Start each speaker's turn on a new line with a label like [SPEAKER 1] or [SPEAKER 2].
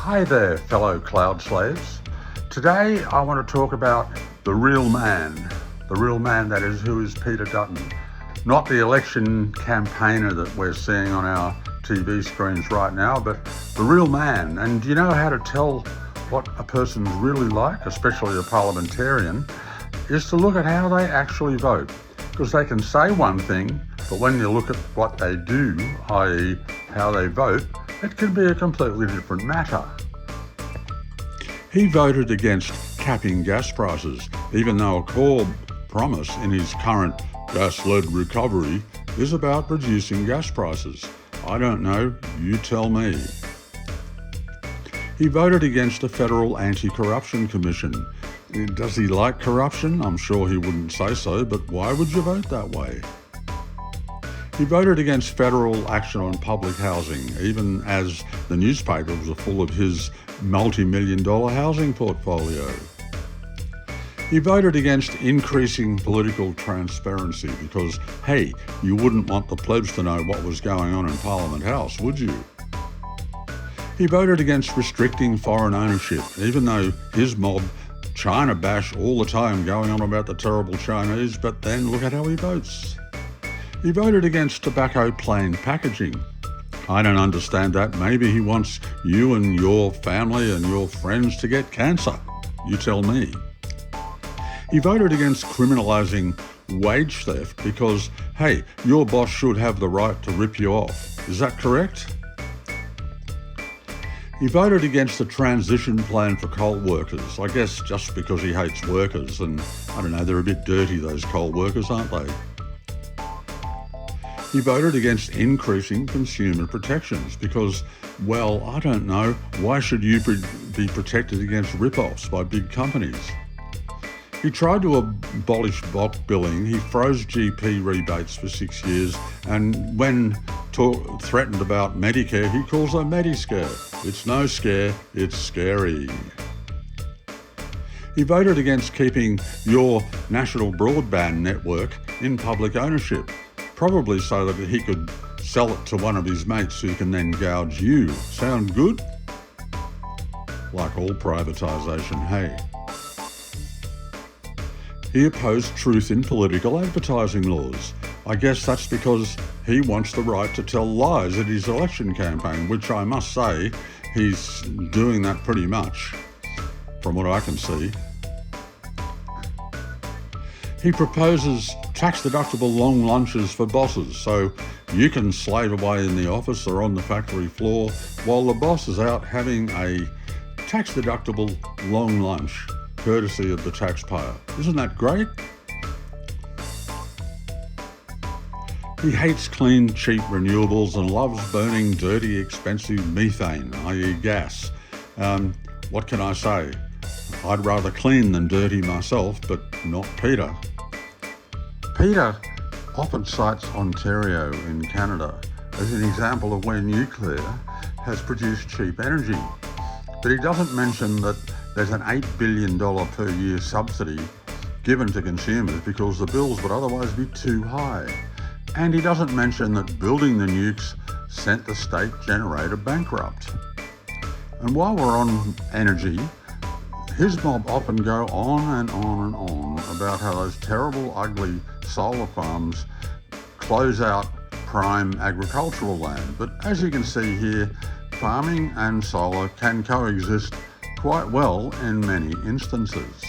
[SPEAKER 1] Hi there, fellow cloud slaves. Today I want to talk about the real man. The real man, that is, who is Peter Dutton. Not the election campaigner that we're seeing on our TV screens right now, but the real man. And do you know how to tell what a person's really like, especially a parliamentarian, is to look at how they actually vote. Because they can say one thing, but when you look at what they do, i.e. how they vote, it can be a completely different matter. He voted against capping gas prices, even though a core promise in his current gas-led recovery is about reducing gas prices. I don't know, you tell me. He voted against a federal anti-corruption commission. Does he like corruption? I'm sure he wouldn't say so, but why would you vote that way? He voted against federal action on public housing, even as the newspapers are full of his multi-million-dollar housing portfolio. He voted against increasing political transparency because, hey, you wouldn't want the plebs to know what was going on in Parliament House, would you? He voted against restricting foreign ownership, even though his mob China bash all the time, going on about the terrible Chinese, but then look at how he votes. He voted against tobacco plain packaging. I don't understand that. Maybe he wants you and your family and your friends to get cancer. You tell me. He voted against criminalising wage theft because, hey, your boss should have the right to rip you off. Is that correct? He voted against the transition plan for coal workers, I guess just because he hates workers and, I don't know, they're a bit dirty, those coal workers, aren't they? He voted against increasing consumer protections because, well, I don't know, why should you be protected against rip-offs by big companies? He tried to abolish bulk billing. He froze GP rebates for 6 years, and when threatened about Medicare, he calls it Mediscare. It's no scare, it's scary. He voted against keeping your national broadband network in public ownership, probably so that he could sell it to one of his mates who can then gouge you. Sound good? Like all privatisation, hey. He opposed truth in political advertising laws. I guess that's because he wants the right to tell lies at his election campaign, which I must say, he's doing that pretty much, from what I can see. He proposes tax-deductible long lunches for bosses, so you can slave away in the office or on the factory floor while the boss is out having a tax-deductible long lunch, courtesy of the taxpayer. Isn't that great? He hates clean, cheap renewables and loves burning dirty, expensive methane, i.e. gas. What can I say? I'd rather clean than dirty myself, but not Peter. Peter often cites Ontario in Canada as an example of where nuclear has produced cheap energy. But he doesn't mention that there's an $8 billion per year subsidy given to consumers because the bills would otherwise be too high. And he doesn't mention that building the nukes sent the state generator bankrupt. And while we're on energy, his mob often go on and on and on about how those terrible, ugly solar farms close out prime agricultural land. But as you can see here, farming and solar can coexist quite well in many instances.